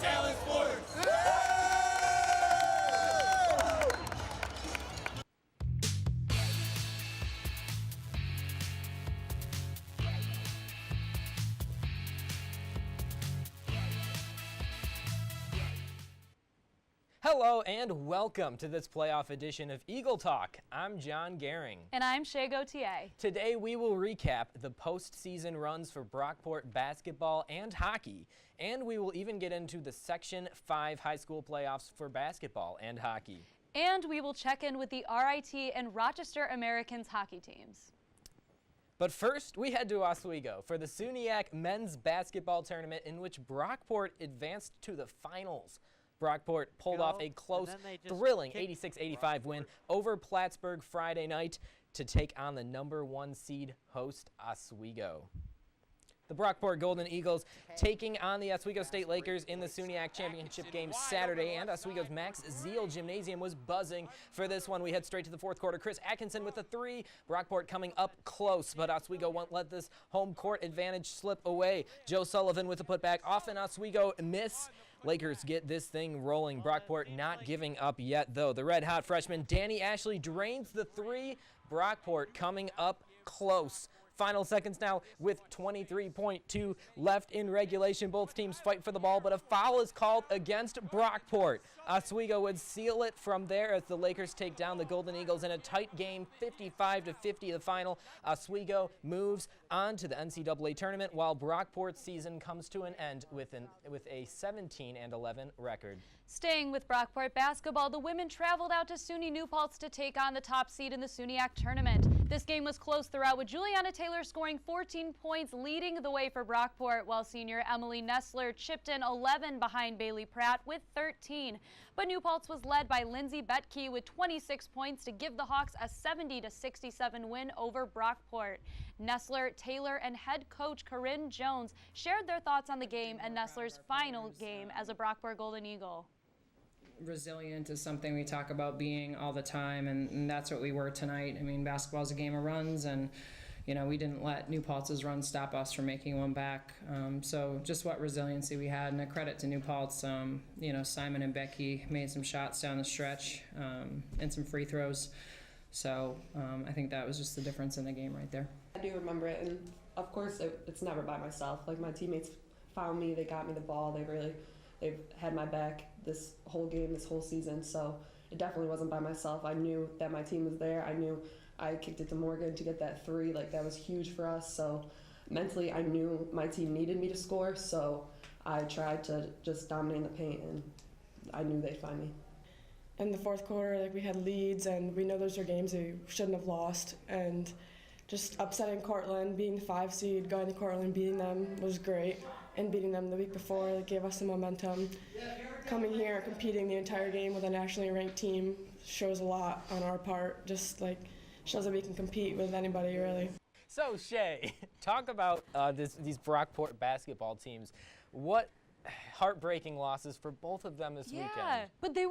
Talent Sports! Hello and welcome to this playoff edition of Eagle Talk. I'm John Goehring. And I'm Shay Gauthier. Today we will recap the postseason runs for Brockport basketball and hockey. And we will even get into the Section 5 high school playoffs for basketball and hockey. And we will check in with the RIT and Rochester Americans hockey teams. But first, we head to Oswego for the SUNYAC men's basketball tournament in which Brockport advanced to the finals. Brockport pulled off a close, thrilling 86-85 win over Plattsburgh Friday night to take on the #1 seed host Oswego. The Brockport Golden Eagles taking on the Oswego State Lakers in the SUNYAC championship game Saturday, and Oswego's Max Zeal Gymnasium was buzzing for this one. We head straight to the fourth quarter. Chris Atkinson with a three. Brockport coming up close, but Oswego won't let this home court advantage slip away. Joe Sullivan with a putback off, and Oswego miss. Lakers get this thing rolling. Brockport not giving up yet, though. The red-hot freshman Danny Ashley drains the three. Brockport coming up close. Final seconds now with 23.2 left in regulation. Both teams fight for the ball, but a foul is called against Brockport. Oswego would seal it from there as the Lakers take down the Golden Eagles in a tight game, 55-50 the final. Oswego moves on to the NCAA tournament, while Brockport's season comes to an end with a 17-11 record. Staying with Brockport basketball, the women traveled out to SUNY New Paltz to take on the top seed in the SUNYAC tournament. This game was close throughout, with Juliana Taylor scoring 14 points, leading the way for Brockport, while senior Emily Nessler chipped in 11 behind Bailey Pratt with 13. But New Paltz was led by Lindsay Betke with 26 points to give the Hawks a 70-67 win over Brockport. Nessler, Taylor, and head coach Corinne Jones shared their thoughts on the game and Nessler's final game as a Brockport Golden Eagle. Resilient is something we talk about being all the time, and that's what we were tonight. I mean, basketball is a game of runs, and you know, we didn't let New Paltz's run stop us from making one back. So just what resiliency we had, and a credit to New Paltz. You know, Simon and Becky made some shots down the stretch and some free throws. So I think that was just the difference in the game right there. I do remember it, and of course it's never by myself. Like, my teammates found me, they got me the ball, they've had my back this whole game, this whole season, so it definitely wasn't by myself. I knew that my team was there. I knew I kicked it to Morgan to get that three. Like, that was huge for us. So mentally, I knew my team needed me to score, so I tried to just dominate the paint, and I knew they'd find me. In the fourth quarter, like, we had leads, and we know those are games that we shouldn't have lost, and just upsetting Cortland, being the 5 seed, going to Cortland, beating them was great, and beating them the week before, it gave us some momentum. Coming here, competing the entire game with a nationally ranked team shows a lot on our part, just like shows that we can compete with anybody, really. So Shay, talk about these Brockport basketball teams. What heartbreaking losses for both of them this weekend. Yeah, but the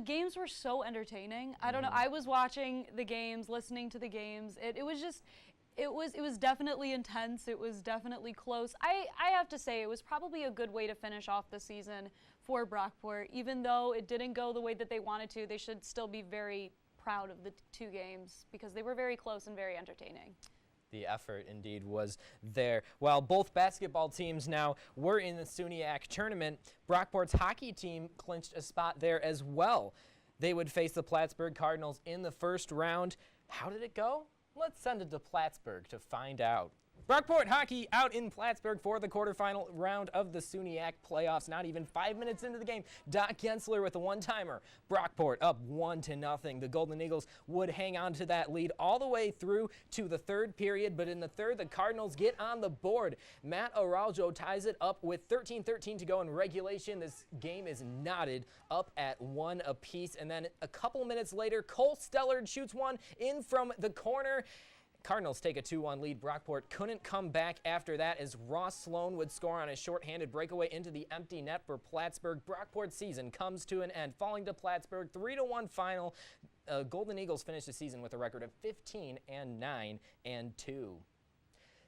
games were so entertaining. I don't know, I was watching the games, listening to the games. It was definitely intense. It was definitely close. I have to say, it was probably a good way to finish off the season for Brockport. Even though it didn't go the way that they wanted to, they should still be very proud of the 2 games because they were very close and very entertaining. The effort indeed was there. While both basketball teams now were in the SUNYAC tournament, Brockport's hockey team clinched a spot there as well. They would face the Plattsburgh Cardinals in the first round. How did it go? Let's send it to Plattsburgh to find out. Brockport hockey out in Plattsburgh for the quarterfinal round of the SUNYAC playoffs. Not even 5 minutes into the game, Doc Gensler with a one-timer. Brockport up 1-0. The Golden Eagles would hang on to that lead all the way through to the third period, but in the third, the Cardinals get on the board. Matt Araujo ties it up with 13:13 to go in regulation. This game is knotted up at 1 apiece, and then a couple minutes later, Cole Stellard shoots one in from the corner. Cardinals take a 2-1 lead. Brockport couldn't come back after that as Ross Sloan would score on a shorthanded breakaway into the empty net for Plattsburgh. Brockport's season comes to an end, falling to Plattsburgh 3-1 final. Golden Eagles finish the season with a record of 15-9-2.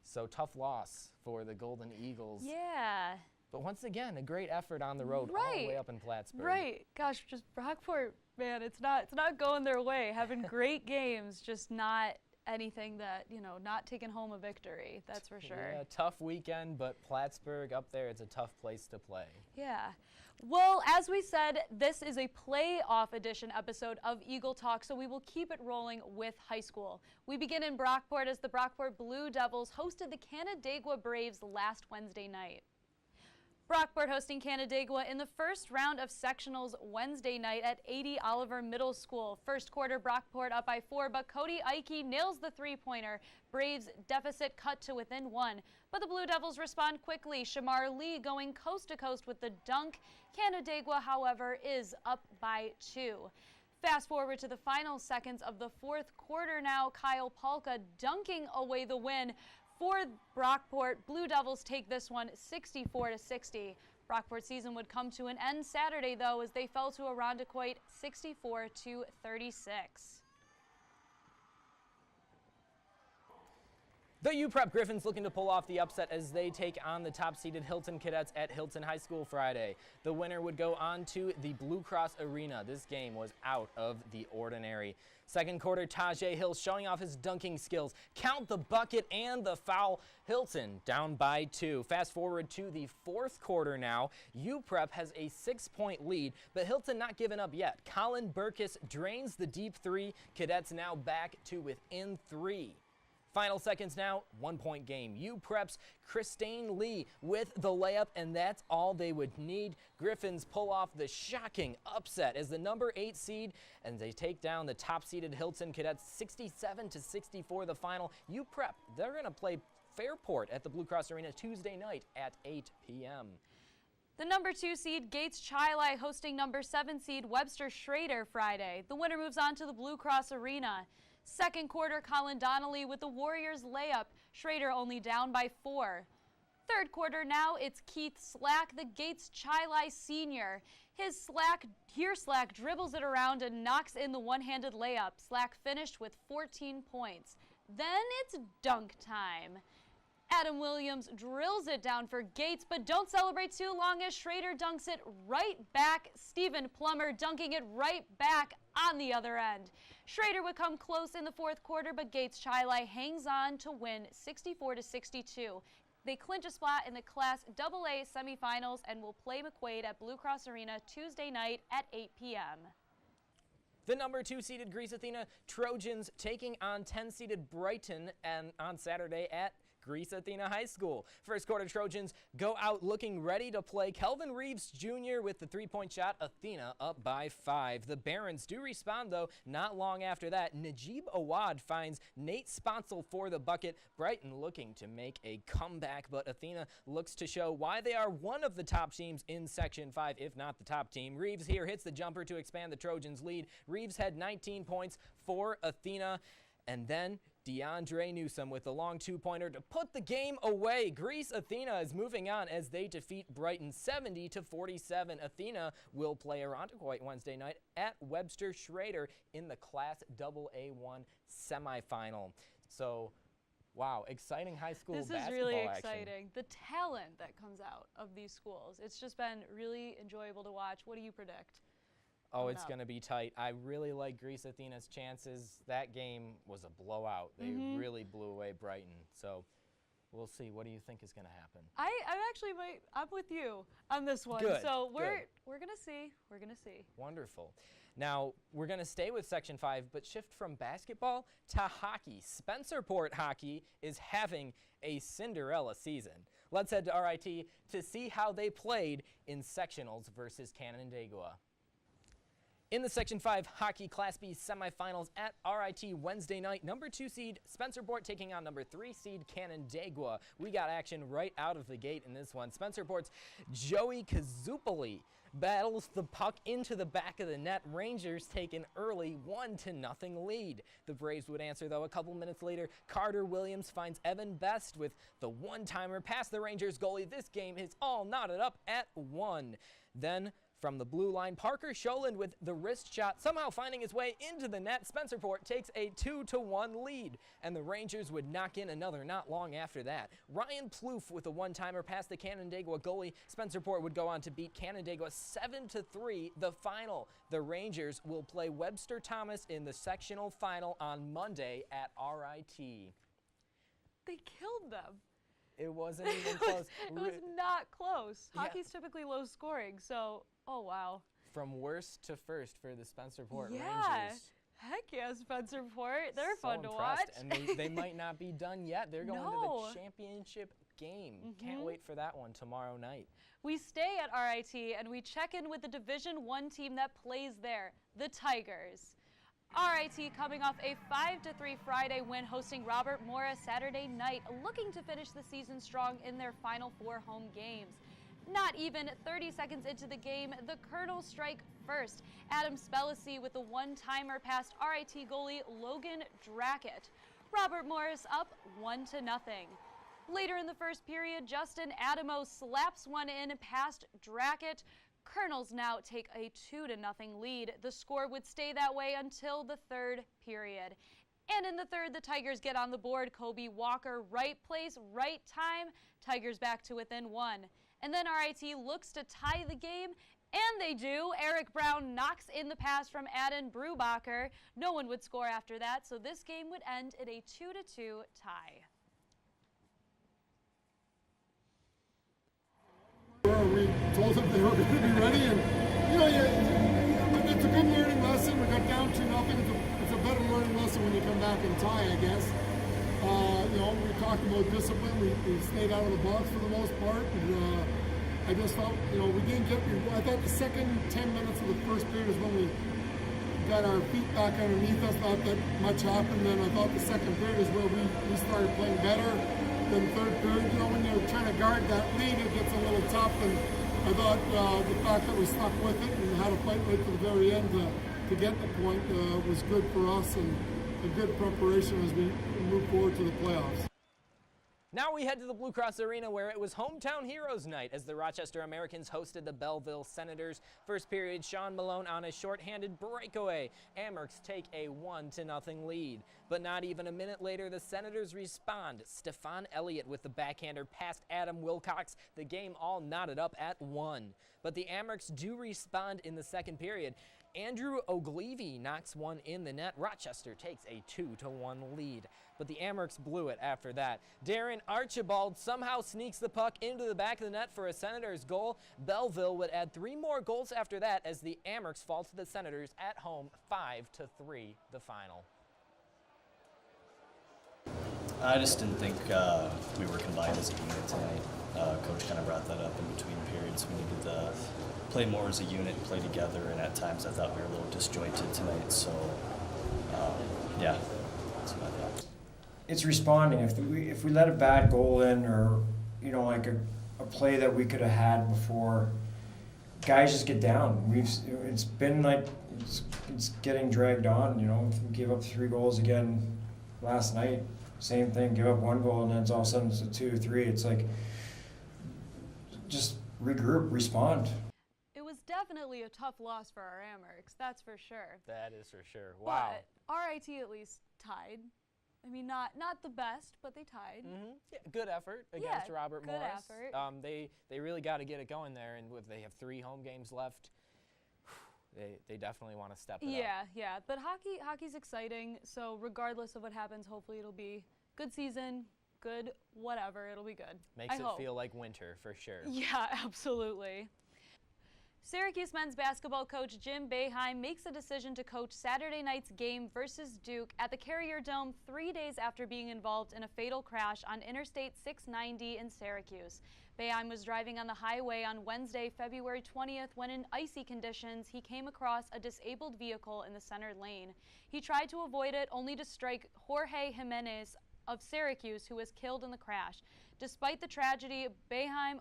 So tough loss for the Golden Eagles. Yeah. But once again, a great effort on the road all the way up in Plattsburgh. Right. Gosh, just Brockport, man, it's not going their way. Having great games, just not anything that, not taking home a victory. That's for sure. Yeah, tough weekend, but Plattsburgh up there, it's a tough place to play. Yeah. Well, as we said, this is a playoff edition episode of Eagle Talk, so we will keep it rolling with high school. We begin in Brockport as the Brockport Blue Devils hosted the Canandaigua Braves last Wednesday night. Brockport hosting Canandaigua in the first round of sectionals Wednesday night at 80 Oliver Middle School. First quarter, Brockport up by 4, but Cody Ike nails the three-pointer. Braves deficit cut to within 1, but the Blue Devils respond quickly. Shamar Lee going coast to coast with the dunk. Canandaigua, however, is up by 2. Fast forward to the final seconds of the fourth quarter now. Kyle Palka dunking away the win. For Brockport, Blue Devils take this one 64-60. Brockport's season would come to an end Saturday, though, as they fell to Irondequoit 64-36. The UPrep Griffins looking to pull off the upset as they take on the top-seeded Hilton Cadets at Hilton High School Friday. The winner would go on to the Blue Cross Arena. This game was out of the ordinary. Second quarter, Tajay Hill showing off his dunking skills. Count the bucket and the foul. Hilton down by 2. Fast forward to the fourth quarter now. UPrep has a 6-point lead, but Hilton not giving up yet. Colin Burkus drains the deep 3. Cadets now back to within 3. Final seconds now, 1-point game. UPrep's Christine Lee with the layup, and that's all they would need. Griffins pull off the shocking upset as the number 8 seed, and they take down the top-seeded Hilton Cadets 67-64 the final. UPrep, they're going to play Fairport at the Blue Cross Arena Tuesday night at 8 p.m. The number 2 seed Gates Chili hosting number 7 seed Webster Schrader Friday. The winner moves on to the Blue Cross Arena. Second quarter, Colin Donnelly with the Warriors layup. Schrader only down by 4. Third quarter now, it's Keith Slack, the Gates Chili senior. Slack dribbles it around and knocks in the one-handed layup. Slack finished with 14 points. Then it's dunk time. Adam Williams drills it down for Gates, but don't celebrate too long as Schrader dunks it right back. Stephen Plummer dunking it right back on the other end. Schrader would come close in the fourth quarter, but Gates Chili hangs on to win 64-62. They clinch a spot in the Class AA semifinals and will play McQuaid at Blue Cross Arena Tuesday night at 8 p.m. The number 2 seeded Greece Athena Trojans taking on 10-seeded Brighton and on Saturday at Greece Athena High School. First quarter Trojans go out looking ready to play. Kelvin Reeves Jr. with the 3-point shot. Athena up by 5. The Barons do respond, though, not long after that. Najib Awad finds Nate Sponsel for the bucket. Brighton looking to make a comeback, but Athena looks to show why they are one of the top teams in Section 5, if not the top team. Reeves here hits the jumper to expand the Trojans' lead. Reeves had 19 points for Athena, and then DeAndre Newsom with the long 2-pointer to put the game away. Greece Athena is moving on as they defeat Brighton 70-47. Athena will play Irondequoit Wednesday night at Webster Schrader in the Class AA1 semifinal. So, wow, exciting high school basketball action. This is really exciting. The talent that comes out of these schools. It's just been really enjoyable to watch. What do you predict? Oh, it's going to be tight. I really like Greece Athena's chances. That game was a blowout. They really blew away Brighton. So we'll see. What do you think is going to happen? I'm with you on this one. Good. So we're going to see. We're going to see. Wonderful. Now, we're going to stay with Section 5, but shift from basketball to hockey. Spencerport Hockey is having a Cinderella season. Let's head to RIT to see how they played in sectionals versus Canandaigua. In the Section 5 Hockey Class B semifinals at RIT Wednesday night, number 2 seed Spencerport taking on number 3 seed Canandaigua. We got action right out of the gate in this one. Spencerport's Joey Kazupoli battles the puck into the back of the net. Rangers take an early 1-0 lead. The Braves would answer, though, a couple minutes later. Carter Williams finds Evan Best with the one-timer past the Rangers goalie. This game is all knotted up at 1. Then From the blue line, Parker Scholand with the wrist shot, somehow finding his way into the net. Spencerport takes a 2-1 lead, and the Rangers would knock in another not long after that. Ryan Plouffe with a one-timer past the Canandaigua goalie. Spencerport would go on to beat Canandaigua 7-3, the final. The Rangers will play Webster Thomas in the sectional final on Monday at RIT. They killed them. It wasn't even close. It was not close. Hockey's typically low scoring, so, oh wow. From worst to first for the Spencerport Rangers. Heck yeah, Spencerport. They're so fun to impressed. watch. And they might not be done yet. They're going to the championship game. Can't wait for that one tomorrow night. We stay at RIT and we check in with the Division I team that plays there, the Tigers. RIT coming off a 5-3 Friday win hosting Robert Morris Saturday night, looking to finish the season strong in their final 4 home games. Not even 30 seconds into the game, the Colonels strike first. Adam Spellacy with a one-timer past RIT goalie Logan Drackett. Robert Morris up 1-0. Later in the first period, Justin Adamo slaps one in past Drackett. Colonels now take a 2-0 lead. The score would stay that way until the third period. And in the third, the Tigers get on the board. Kobe Walker, right place, right time. Tigers back to within 1. And then RIT looks to tie the game, and they do. Eric Brown knocks in the pass from Adin Brubacher. No one would score after that, so this game would end in a 2-2 tie. We told them they were going to be ready, and it's a good learning lesson. We got down 2-0. It's a better learning lesson when you come back and tie, I guess. We talked about discipline. We stayed out of the box for the most part, and I just felt, we didn't get. I thought the second 10 minutes of the first period is when we got our feet back underneath us. Not that much happened. Then I thought the second period is where we started playing better. Then third period, when you're trying to guard that lead, it gets a little tough. And I thought the fact that we stuck with it and had a fight right to the very end to get the point was good for us and a good preparation as we move forward to the playoffs. Now we head to the Blue Cross Arena where it was Hometown Heroes Night as the Rochester Americans hosted the Belleville Senators. First period, Sean Malone on a shorthanded breakaway. Amherst take a 1-0 lead. But not even a minute later, the Senators respond. Stefan Elliott with the backhander past Adam Wilcox. The game all knotted up at 1. But the Amherst do respond in the second period. Andrew Oglevy knocks one in the net. Rochester takes a 2-1 lead. But the Amherst blew it after that. Darren Archibald somehow sneaks the puck into the back of the net for a Senators goal. Belleville would add 3 more goals after that as the Amherst fall to the Senators at home 5-3, the final. I just didn't think we were combined as a unit tonight. Coach kind of brought that up in between periods. We needed to play more as a unit, play together, and at times I thought we were a little disjointed tonight. So, yeah, that's what I thought. It's responding. If we let a bad goal in, or like a play that we could have had before, guys just get down. It's been like it's getting dragged on. We gave up 3 goals again last night. Same thing. Give up 1 goal and then it's all of a sudden it's a 2-3. It's like just regroup, respond. It was definitely a tough loss for our Amherst, that's for sure. That is for sure. Wow. But RIT at least tied. I mean, not the best, but they tied. Yeah, good effort against Robert Morris. Good effort. They really got to get it going there, and they have 3 home games left. They definitely want to step it up. Yeah. But hockey's exciting, so regardless of what happens, hopefully it'll be good season, good whatever, it'll be good. Makes it feel like winter for sure. Yeah, absolutely. Syracuse men's basketball coach Jim Boeheim makes a decision to coach Saturday night's game versus Duke at the Carrier Dome 3 days after being involved in a fatal crash on Interstate 690 in Syracuse. Boeheim was driving on the highway on Wednesday, February 20th, when in icy conditions he came across a disabled vehicle in the center lane. He tried to avoid it, only to strike Jorge Jimenez of Syracuse, who was killed in the crash. Despite the tragedy, Boeheim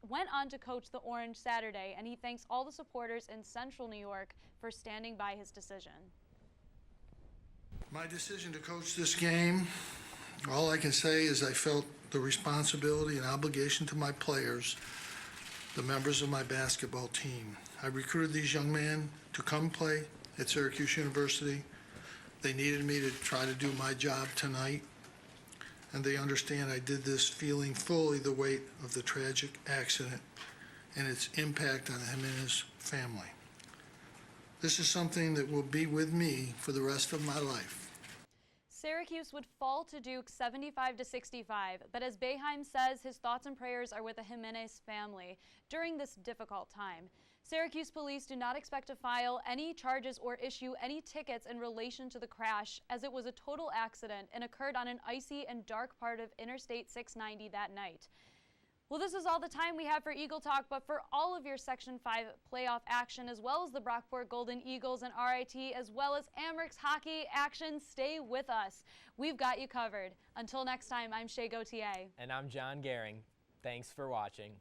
went on to coach the Orange Saturday, and he thanks all the supporters in Central New York for standing by his decision. My decision to coach this game, all I can say is I felt the responsibility and obligation to my players, the members of my basketball team. I recruited these young men to come play at Syracuse University. They needed me to try to do my job tonight, and they understand I did this feeling fully the weight of the tragic accident and its impact on him and his family. This is something that will be with me for the rest of my life. Syracuse would fall to Duke 75-65, but as Boeheim says, his thoughts and prayers are with the Jimenez family during this difficult time. Syracuse police do not expect to file any charges or issue any tickets in relation to the crash, as it was a total accident and occurred on an icy and dark part of Interstate 690 that night. Well, this is all the time we have for Eagle Talk, but for all of your Section 5 playoff action, as well as the Brockport Golden Eagles and RIT, as well as Amherst hockey action, stay with us. We've got you covered. Until next time, I'm Shay Gauthier. And I'm John Goehring. Thanks for watching.